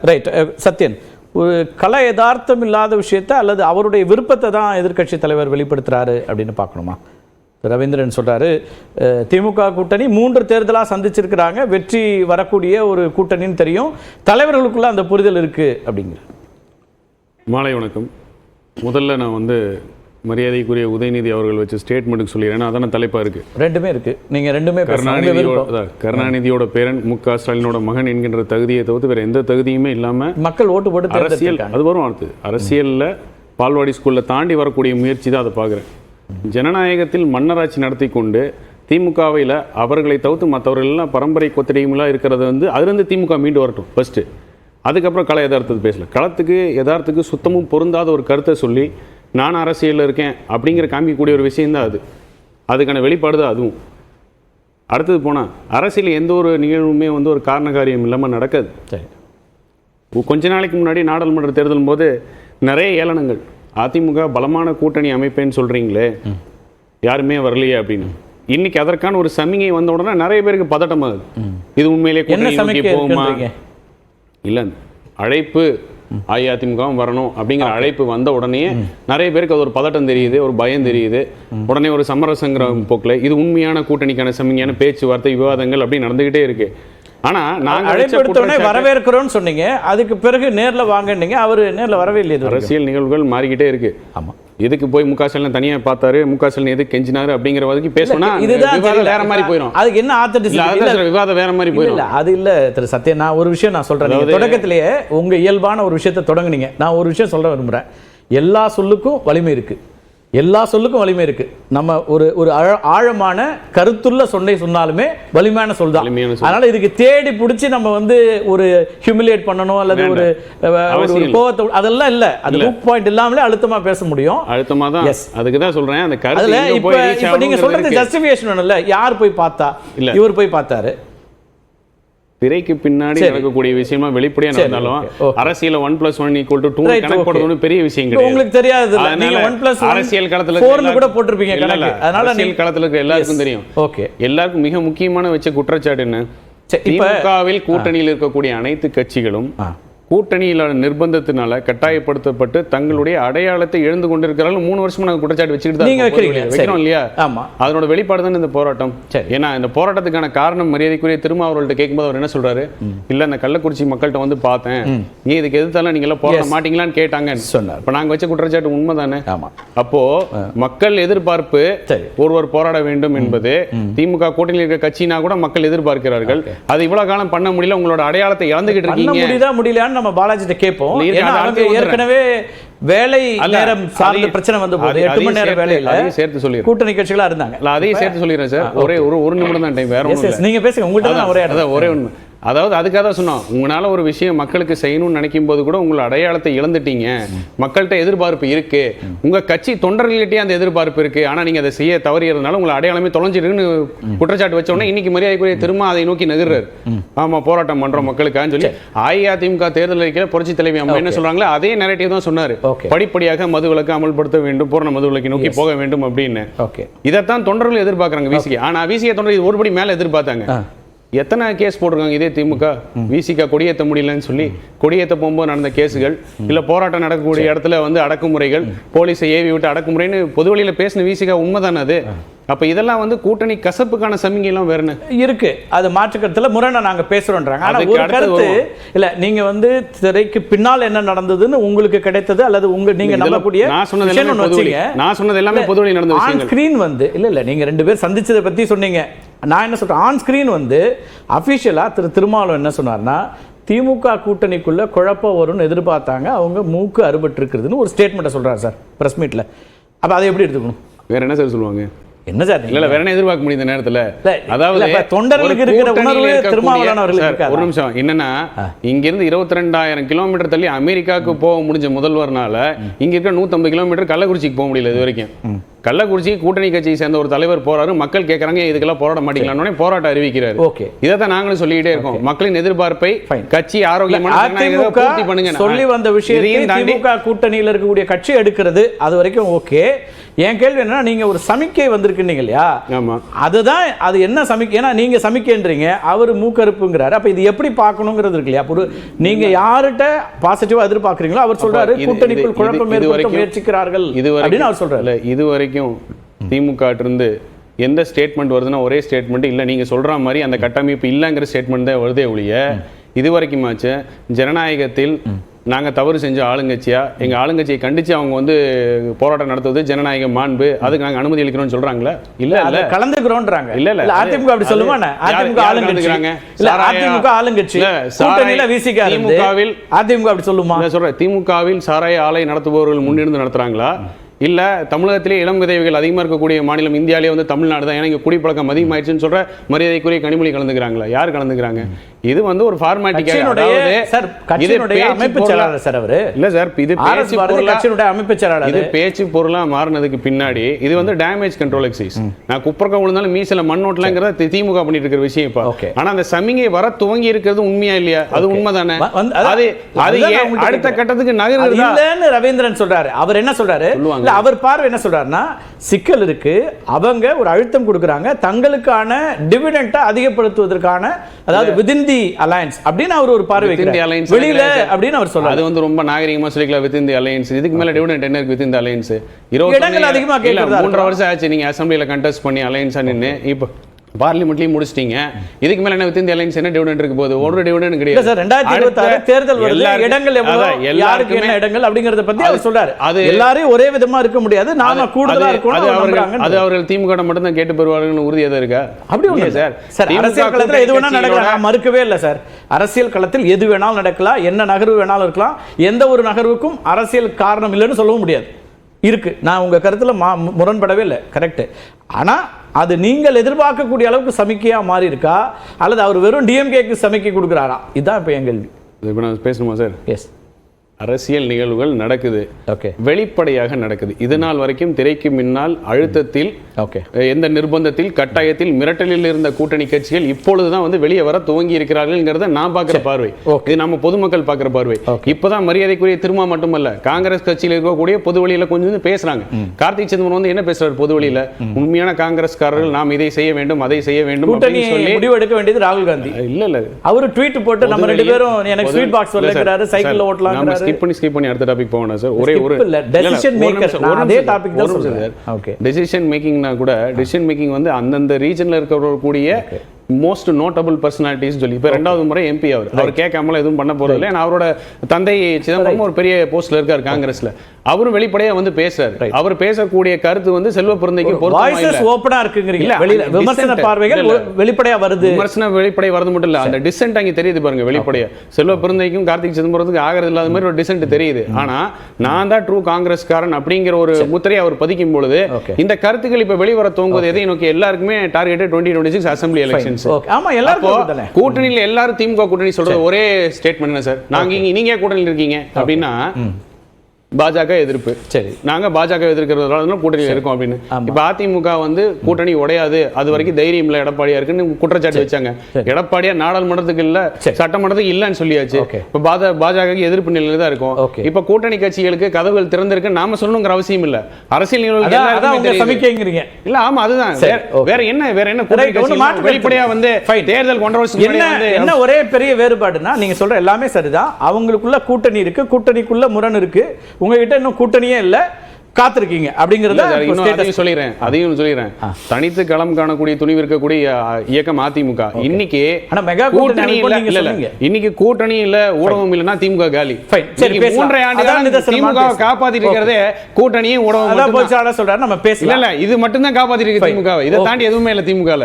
Right. Sathyan, ஒரு கல யதார்த்தம் இல்லாத விஷயத்தை அல்லது அவருடைய விருப்பத்தை தான் எதிர்க்கட்சி தலைவர் வெளிப்படுத்துறாரு அப்படின்னு பார்க்கணுமா? ரவீந்திரன் சொல்றாரு, திமுக கூட்டணி 3 தேர்தலாக சந்திச்சிருக்கிறாங்க, வெற்றி வரக்கூடிய ஒரு கூட்டணின்னு தெரியும், தலைவர்களுக்குள்ள அந்த புரிதல் இருக்கு அப்படிங்கிற. மாலை வணக்கம். முதல்ல நான் மரியாதைக்குரிய உதயநிதி அவர்கள் வச்சு ஸ்டேட்மெண்ட்டுக்கு சொல்லிடுறேன். அதான தலைப்பா இருக்கு. ரெண்டுமே இருக்கு. நீங்க ரெண்டுமே கருணாநிதியோட பேரன் மு.க. ஸ்டாலினோட மகன் என்கின்ற தகுதியை தவிர்த்து வேற எந்த தகுதியுமே இல்லாம மக்கள் ஓட்டு போட்டு அரசியல் அது வரும். அடுத்து அரசியல்ல பால்வாடி ஸ்கூல்ல தாண்டி வரக்கூடிய முயற்சி தான் அதை பார்க்குறேன். ஜனநாயகத்தில் மன்னராட்சி நடத்தி கொண்டு திமுகவில் அவர்களை தவிர்த்து மற்றவர்கள் எல்லாம் பரம்பரை கொத்தடிகளாக இருக்கிறது அதுலேருந்து திமுக மீண்டு வரட்டும் ஃபர்ஸ்ட். அதுக்கப்புறம் கள யதார்த்தத்தை பேசல. களத்துக்கு யதார்த்துக்கு சுத்தமும் பொருந்தாத ஒரு கருத்தை சொல்லி நான் அரசியலில் இருக்கேன் அப்படிங்கிற காமிக்கக்கூடிய ஒரு விஷயந்தான் அது. அதுக்கான வெளிப்பாடு தான் அதுவும். அடுத்தது போனால் அரசியல் எந்த ஒரு நிகழ்வுமே ஒரு காரண காரியம் இல்லாமல் நடக்காது. கொஞ்ச நாளைக்கு முன்னாடி நாடாளுமன்ற தேர்தலும் போது நிறைய ஏளனங்கள், அதிமுக பலமான கூட்டணி அமைப்பேன்னு சொல்கிறீங்களே, யாருமே வரலையே அப்படின்னு. இன்னைக்கு அதற்கான ஒரு சமிகை வந்த உடனே நிறைய பேருக்கு பதட்டமாகுது. இது உண்மையிலே கூட்டணி போகுமா இல்லை, அழைப்பு அஇஅதிமுகவும் வரணும் அப்படிங்கிற அழைப்பு வந்த உடனே நிறைய பேருக்கு அது ஒரு பதட்டம் தெரியுது, ஒரு பயம் தெரியுது. உடனே ஒரு சமரசங்கிற போக்கில் இது உண்மையான கூட்டணிக்கான சமிகையான பேச்சுவார்த்தை விவாதங்கள் அப்படி நடந்துகிட்டே இருக்கு. ஆனா நாங்க அழைப்பு வரவேற்கிறோம்னு சொன்னீங்க, அதுக்கு பிறகு நேர்ல வாங்கினீங்க, அவரு நேர்ல வரவே இல்லையே. அரசியல் நிகழ்வுகள் மாறிக்கிட்டே இருக்கு. ஆமா, எதுக்கு போய் மு.க. ஸ்டாலின் தனியா பார்த்தாரு, மு.க. ஸ்டாலின் எதுக்கு கெஞ்சினாரு அப்படிங்கிற வரைக்கும் பேசணும்னா விவாதம் வேற மாதிரி போயிடும். அதுக்கு என்ன ஆத்தன்டிசிட்டி, விவாதம் வேற மாதிரி போயிடும். அது இல்ல திரு சத்யன், நான் ஒரு விஷயம் நான் சொல்றேன். தொடக்கத்திலேயே உங்க இயல்பான ஒரு விஷயத்தை தொடங்குனீங்க. நான் ஒரு விஷயம் சொல்ல விரும்புறேன். எல்லா சொல்லுக்கும் வலிமை இருக்கு, எல்லா சொல்லுக்கும் வலிமை இருக்கு. நம்ம ஒரு ஆழமான கருத்துள்ள சொன்னை சொன்னாலுமே வலிமையான சொல் தான். அதனால இதுக்கு தேடி பிடிச்சி நம்ம ஒரு ஹியூமிலியேட் பண்ணணும் அல்லது ஒரு கோவத்தை அதெல்லாம் இல்ல. அது ஹூக் பாயிண்ட் இல்லாமலே அழுத்தமா பேச முடியும். அழுத்தமா தான். அதுக்கு தான் சொல்றேன். அந்த கருத்துல இப்ப நீங்க சொல்றது ஜஸ்டிஃபிகேஷன் இல்ல. யார் போய் பார்த்தா, இவர் போய் பார்த்தாரு. திரைக்கு பின்னாடி நடக்கக்கூடிய விஷயமா வெளிப்படையா நடந்தாலும் அரசியல் 1+1 = 2 கணக்கு போடுறது பெரிய விஷயம் கிடையாது. உங்களுக்கு தெரியாது. நீங்க 1+1 அரசியல் களத்துல 4 கூட போட்டுருப்பீங்க கணக்கு. அதனால அரசியல் களத்துல இருக்க எல்லாருக்கும் தெரியும். ஓகே, எல்லாருக்கும் மிக முக்கியமான வச்ச குற்றச்சாட்டு என்ன, திமுகவில் கூட்டணியில் இருக்கக்கூடிய அனைத்து கட்சிகளும் கூட்டணியில நிர்பந்தத்தினால கட்டாயப்படுத்தப்பட்டு தங்களுடைய அடையாளத்தை எழுந்து கொண்டிருக்கிறார்கள். 3 வருஷமா நாங்கள் குற்றச்சாட்டு வச்சுக்கிட்டு வைக்கிறோம் இல்லையா? அதனோட வெளிப்பாடு தான் இந்த போராட்டம். ஏன்னா இந்த போராட்டத்துக்கான காரணம் மரியாதைக்குரிய திருமாவர்கள்ட்ட கேட்கும்போது அவர் என்ன சொல்றாரு, இல்ல இந்த கள்ளக்குறிச்சி மக்கள்கிட்ட பார்த்தேன், நீ இதுக்கு எதிர்த்தாலும் நீங்க எல்லாம் போராட மாட்டீங்களான்னு கேட்டாங்க சொன்னார். இப்ப நாங்க வச்ச குற்றச்சாட்டு உண்மைதானே? அப்போ மக்கள் எதிர்பார்ப்பு ஒருவர் போராட வேண்டும் என்பது திமுக கூட்டணியில் இருக்க கட்சினா கூட மக்கள் எதிர்பார்க்கிறார்கள். அது இவ்வளவு காலம் பண்ண முடியல, உங்களோட அடையாளத்தை இழந்துகிட்டு இருக்கீங்க. முடியல நம்ம பாலாஜிட்ட கேட்போம். ஏற்கனவே வேலை நேரம் சார்ந்த பிரச்சனை வந்து போது 8 மணி நேரம் வேலையில சேர்த்து சொல்லி கூட்டணி கட்சிகளா இருந்தாங்க. அதையும் சேர்த்து சொல்லிடுறேன் சார். ஒரு நிமிடம் தான் டைம், வேற ஒன்றும் நீங்க பேசுங்க. உங்கள்கிட்ட ஒரே ஒன்று, அதாவது அதுக்காக தான் சொன்னோம், உங்களால ஒரு விஷயம் மக்களுக்கு செய்யணும்னு நினைக்கும் போது கூட உங்களோட அடையாளத்தை இழந்துட்டீங்க. மக்கள்கிட்ட எதிர்பார்ப்பு இருக்கு, உங்க கட்சி தொண்டர்கள்கிட்டே அந்த எதிர்பார்ப்பு இருக்கு. ஆனா நீங்க அதை செய்ய தவறியதுனால உங்களை அடையாளமே தொலைஞ்சிருக்குன்னு குற்றச்சாட்டு வச்ச உடனே இன்னைக்கு மரியாதைக்குரிய திரும்ப அதை நோக்கி நகர்றாரு. ஆமா, போராட்டம் பண்றோம் மக்களுக்கான்னு சொல்லி அஇஅதிமுக தேர்தல் அறிக்கையில புரட்சி தலைவி அம்மா என்ன சொல்றாங்களோ அதே நரேட்டிவ் தான் சொன்னாரு. படிப்படியாக மது விலக்கு அமல்படுத்த வேண்டும், பூரண மது விலக்கை நோக்கி போக வேண்டும் அப்படின்னு. இதைத்தான் தொண்டர்கள் எதிர்பார்க்கறாங்க விசிக. ஆனா விசிக தொண்டர்கள் ஒருபடி மேல எதிர்பார்த்தாங்க. எத்தனை கேஸ் போட்டிருக்காங்க இதே திமுக, விசிக கொடியேற்ற முடியலன்னு சொல்லி. கொடியேற்ற போகும்போது நடந்த கேஸுகள், இல்ல போராட்டம் நடக்கக்கூடிய இடத்துல அடக்குமுறைகள், போலீஸை ஏவி விட்டு அடக்குமுறைன்னு பொது வழியில பேசின விசிக உண்மைதானே அது? அப்ப இதெல்லாம் கூட்டணி கசப்புக்கான சமிகை எல்லாம் வேற இருக்கு. அது மாற்றுக்கருத்துல முரணா நாங்க பேசுறோம்ன்றாங்க. ஆனா ஒரு கருத்து இல்ல, நீங்க திரைக்கு பின்னால் என்ன நடந்ததுன்னு உங்களுக்கு கிடைத்தது அல்லது நீங்க நம்பக்கூடிய நான் சொன்னது எல்லாமே பொதுவெளி நடந்த விஷயங்கள். ஆன் ஸ்கிரீன் இல்ல நீங்க 2 பேர் சந்திச்சதை பத்தி சொன்னீங்க. நான் என்ன சொல்றேன், ஆன் ஸ்கிரீன் அபிஷியலா திருமாவளவன் என்ன சொன்னார்னா, திமுக கூட்டணிக்குள்ள குழப்பம் வரும்னு எதிர்பார்த்தாங்க, அவங்க மூக்கு அறுபட்டு இருக்குதுன்னு ஒரு ஸ்டேட்மெண்ட்டை சொல்றாரு சார் பிரஸ் மீட்ல. அப்ப அதை எப்படி எடுத்துக்கணும்? வேற என்ன சார் சொல்லுவாங்க? என்ன சார் இல்ல வேற என்ன எதிர்பார்க்க முடியும் இந்த நேரத்துல? அதாவது தொண்டர்களுக்கு இருக்கிற உணர்வு திருமாவளவன் அவர்களுக்கு ஒரு நிமிஷம் என்னன்னா, இங்க இருந்து 22,000 கிலோமீட்டர் தள்ளி அமெரிக்காவுக்கு போக முடிஞ்ச முதல்வர்னால இங்க இருக்க 150 கிலோமீட்டர் கள்ளக்குறிச்சிக்கு போக முடியல இது வரைக்கும். கள்ளக்குறிச்சி கூட்டணி கட்சியை சேர்ந்த ஒரு தலைவர் போறாரு, மக்கள் கேட்கறாங்க இதுக்கெல்லாம் போராட மாட்டீங்களான்னு போராட்டம் அறிவிக்கிறாரு. ஓகே, இதைத்தான் நாங்களும் சொல்லிக்கிட்டே இருக்கோம். மக்களின் எதிர்பார்ப்பை கட்சி ஆரோக்கியமான பூர்த்தி பண்ணுங்க. சொல்லி வந்த விஷயத்தை திமுக கூட்டணியில் இருக்கக்கூடிய கட்சி எடுக்கிறது அது வரைக்கும் ஓகே. என் கேள்வி என்னன்னா, நீங்க ஒரு சமிக்கை வந்திருக்கீங்க இல்லையா? ஆமா, அதுதான். அது என்ன சமிக்கை? ஏன்னா நீங்க சமிக்கைன்றீங்க, அவர் மூக்கறுப்புங்கிறாரு. அப்ப இது எப்படி பார்க்கணுங்கிறது இருக்கு இல்லையா? நீங்க யார்கிட்ட பாசிட்டிவா எதிர்பார்க்கறீங்களோ அவர் சொல்றாரு கூட்டணிக்குள் குழப்பம் ஏற்படுத்த முயற்சிக்கிறார்கள் அப்படின்னு அவர் சொல்றாரு. இது வரைக்கும் திமுக இருந்து எந்த ஸ்டேட்மெண்ட் வருதுன்னா ஒரே ஸ்டேட்மெண்ட் இல்ல, நீங்க சொல்ற மாதிரி அந்த கட்டமைப்பு இல்லங்கிற ஸ்டேட்மெண்ட் தான் வருதே ஒழிய இது வரைக்குமாச்சு ஜனநாயகத்தில் நாங்கள் தவறு செஞ்ச ஆளுங்கட்சியா எங்கள் ஆளுங்கட்சியை கண்டித்து அவங்க வந்து போராட்டம் நடத்துவது ஜனநாயக மாண்பு, அதுக்கு நாங்கள் அனுமதி அளிக்கிறோம்னு சொல்றாங்களா? இல்ல கலந்துக்கிறோம்ன்றாங்க. இல்ல அதிமுக அப்படி சொல்லுவாங்க. அதிமுக ஆளுங்கட்சிங்க, அதிமுக ஆளுங்கட்சி கூட்டணியில விசிக திமுகவில் அதிமுக அப்படி சொல்லுமா? சொல்றேன், திமுகவில் சாராய ஆலை நடத்துபவர்கள் முன்னிருந்து நடத்துறாங்களா? இல்ல தமிழகத்திலே இளம் விதவைகள் அதிகமா இருக்கக்கூடிய மாநிலம் இந்தியாவிலே வந்து தமிழ்நாடு தான், ஏன்னா இங்க குடிப்பழக்கம் அதிகமாயிடுச்சுன்னு சொல்ற மரியாதைக்குரிய கனிமொழி கலந்துக்கிறாங்களா? யார் கலந்துக்கிறாங்க? இது வந்து ஒரு ஃபார்மாலிட்டிக்காக. அமைப்பு செயலாளர் சார் அவரு. இல்ல சார், இது அமைப்பு செயலாளர். இது பேச்சு பொருளா மாறினதுக்கு பின்னாடி இது வந்து டேமேஜ் கண்ட்ரோல் எக்ஸைஸ். நான் குப்பரக்கம் விழுந்தாலும் மீசல மண்ணோட்டலங்கிறத திமுக பண்ணிட்டு இருக்கிற விஷயம் இப்ப. ஆனா அந்த சமிகை வர துவங்கி இருக்கிறது உண்மையா இல்லையா? அது உண்மைதானே? அது அடுத்த கட்டத்துக்கு நகர்றது இல்லன்னு ரவீந்திரன் சொல்றாரு. அவர் என்ன சொல்றாரு? அவர் பார்வை என்ன சொல்றாருன்னா, சிக்கல் இருக்கு, அவங்க ஒரு அழுத்தம் கொடுக்கறாங்க தங்களுக்கான டிவிடெண்டை அதிகப்படுத்துவதற்கான, அதாவது within the alliance அப்படின்னு அவர் ஒரு பார்வை வைக்கிறார். வெளியில அப்படின்னு அவர் சொல்றாரு. அது வந்து ரொம்ப நாகரிகமா சொல்லிக்கலாம் within the alliance. இதுக்கு மேல டிவிடெண்ட் என்ன இருக்கு within the alliance? இடங்கள் அதிகமா கேக்குறதா 3 வருஷம் ஆச்சு நீங்க அசெம்பிளில கண்டெஸ்ட் பண்ணி அலையன்ஸா நின்னு இப்ப பார்லிமெண்ட்லயும் முடிச்சிட்டீங்க. இதுக்கு மேல என்ன வித்தின் அலைன்ஸ் என்ன டிவிடெண்ட் இருக்கு போகுது? ஒரு டிவிடெண்ட் கிடையாது சார். 2026 தேர்தல் வருது, இடங்கள் எவ்வளவு, யாருக்கு என்ன இடங்கள் அப்படிங்கறத பத்தி அவர் சொல்றாரு. அது எல்லாரும் ஒரே விதமா இருக்க முடியாது, நாம கூடுதலா இருக்கணும். அது அவர்கள் திமுக மட்டும் தான் கேட்டு பெறுவார்கள்னு உறுதியா தான் இருக்கா? அப்படி ஒண்ணு சார். சார் அரசியல் களத்துல எது வேணா நடக்கலாம், நான் மறுக்கவே இல்லை சார். அரசியல் களத்தில் எது வேணாலும் நடக்கலாம், என்ன நகர்வு வேணாலும் இருக்கலாம். எந்த ஒரு நகர்வுக்கும் அரசியல் காரணம் இல்லைன்னு சொல்லவும் முடியாது. இருக்கு, நான் உங்க கருத்துல முரண்படவே இல்லை, கரெக்ட். ஆனா அது நீங்கள் எதிர்பார்க்கக்கூடிய அளவுக்கு சமிக்கையா மாறி இருக்கா, அல்லது அவர் வெறும் டிஎம்கேக்கு சமிக்கை கொடுக்குறாரா? இதுதான் இப்ப என் கேள்வி. இப்போ நான் பேசணுமா சார்? எஸ். அரசியல் நிகழ்வுகள் நடக்குது, வெளிப்படையாக நடக்குது. இது நாள் வரைக்கும் திரைக்கு முன்னால் அழுத்தத்தில், எந்த நிர்பந்தத்தில், கட்டாயத்தில், மிரட்டலில் இருந்த கூட்டணி கட்சிகள் இப்பொழுதுதான் வந்து வெளியே வர துவங்கி இருக்கிறார்கள். நான் பார்க்கிற பார்வை, இது நம்ம பொதுமக்கள் பார்க்கிற பார்வை. இப்பதான் மரியாதைக்குரிய திருமா மட்டுமல்ல, காங்கிரஸ் கட்சியில் இருக்கக்கூடிய பொது வழியில கொஞ்சம் பேசுறாங்க. கார்த்திக் சிதம்பரம் வந்து என்ன பேசுறாரு பொது வழியில? உண்மையான காங்கிரஸ்காரர்கள் நாம் இதை செய்ய வேண்டும், அதை செய்ய வேண்டும் சொல்லி முடிவு எடுக்க வேண்டியது ராகுல் காந்தி. இல்ல அவரு ட்வீட் போட்டு நம்ம ரெண்டு பேரும் எனக்கு ஸ்வீட் பாக்ஸ் வரலங்கறாரு, சைக்கிள் ஓட்டலாம். ஸ்கிப் பண்ணி அடுத்த டாபிக் போகணும் சார். ஒரே ஒரு டெசிஷன் மேக்கர், அதே டாபிக் தான் சொல்றேன். ஓகே, டெசிஷன் மேக்கிங்னா கூட டெசிஷன் மேக்கிங் வந்து அந்தந்த ரீஜன்ல இருக்கக்கூடிய மோஸ்ட் நோட்டபிள் பர்சனாலிட்டிஸ் சொல்லி இப்போ 2வது முறை எம்பி அவர் கேட்காமல எதுவும் பண்ண போறது இல்லை. அவரோட தந்தை சிதம்பரம் ஒரு பெரிய போஸ்ட்ல இருக்காரு காங்கிரஸ்ல, அவரும் வெளிப்படையா வந்து பேசுறாரு. அவர் பேசக்கூடிய கருத்து வந்து செல்வ பிறந்தைக்கு ஓபனா இருக்குங்கறீங்க. விமர்சன பார்வைகள் வெளிப்படையா வருது, விமர்சன வெளிப்படையா வருது மட்டும் இல்ல, அந்த டிசென்ட் அங்க தெரியுது பாருங்க வெளிப்படையா. செல்வ பிறந்தைக்கும் கார்த்திக் சிதம்பரத்துக்கு ஆகிறது இல்லாத மாதிரி ஒரு டிசென்ட் தெரியுது. ஆனா நான் தான் ட்ரூ காங்கிரஸ்காரன் அப்படிங்கிற ஒரு முத்திரையை அவர் பதிக்கும் பொழுது இந்த கருத்துக்கள் இப்ப வெளிவர தோங்குவது எதை நோக்கி? எல்லாருக்குமே டார்கெட் 2026 அசெம்பிளி எலெக்ஷன். ஆமா, எல்லாரும் கூட்டணியில எல்லாரும் திமுக கூட்டணி சொல்றது ஒரே ஸ்டேட்மெண்ட் என்ன சார்? நீங்க கூட்டணியில் இருக்கீங்க அப்படின்னா பாஜக எதிர்ப்பு, சரி நாங்க பாஜக எதிர்க்கிறதுனால கூட்டணியில் இருக்கோம் அப்படின்னு. இப்ப அதிமுக வந்து கூட்டணி உடையாது, அது வரைக்கும் தைரியம் இல்ல எடப்பாடியா இருக்குன்னு குற்றச்சாட்டு வச்சாங்க. எடப்பாடியா நாடாளுமன்றத்துக்கு இல்ல, சட்டமன்றத்துக்கு இல்லன்னு சொல்லியாச்சு. இப்ப பாஜக எதிர்ப்பு நிலையில தான் இருக்கும். இப்ப கூட்டணி கட்சிகளுக்கு கதவுகள் திறந்திருக்கு, நாம சொல்லணுங்கிற அவசியம் இல்ல. அரசியல் நிகழ்வுகள் இல்ல. ஆமா, அதுதான். வேற என்ன வெளிப்படையா வந்து தேர்தல் கான்ட்ரோவர்சி என்ன ஒரே பெரிய வேறுபாடுனா, நீங்க சொல்ற எல்லாமே சரிதான். அவங்களுக்குள்ள கூட்டணி இருக்கு, கூட்டணிக்குள்ள முரண் இருக்கு. உங்ககிட்ட இன்னும் கூட்டணியே இல்ல, காத்திருக்கீங்க அப்படிங்கறத சொல்லிடுறேன். தனித்து களம் காணக்கூடிய துணிவு இருக்கக்கூடிய இயக்கம் அதிமுக. இன்னைக்கு கூட்டணி இல்ல, ஊடகம் இல்லனா திமுக காலி. 3 ஆண்டுகள் திமுக காப்பாத்திட்டு இருக்கிறதே கூட்டணியும் ஊடகம் சொல்றாரு. நம்ம பேசலாம். இல்ல இது மட்டும் தான் காப்பாத்திட்டு இருக்கு திமுக, இதை தாண்டி எதுவுமே இல்ல திமுக.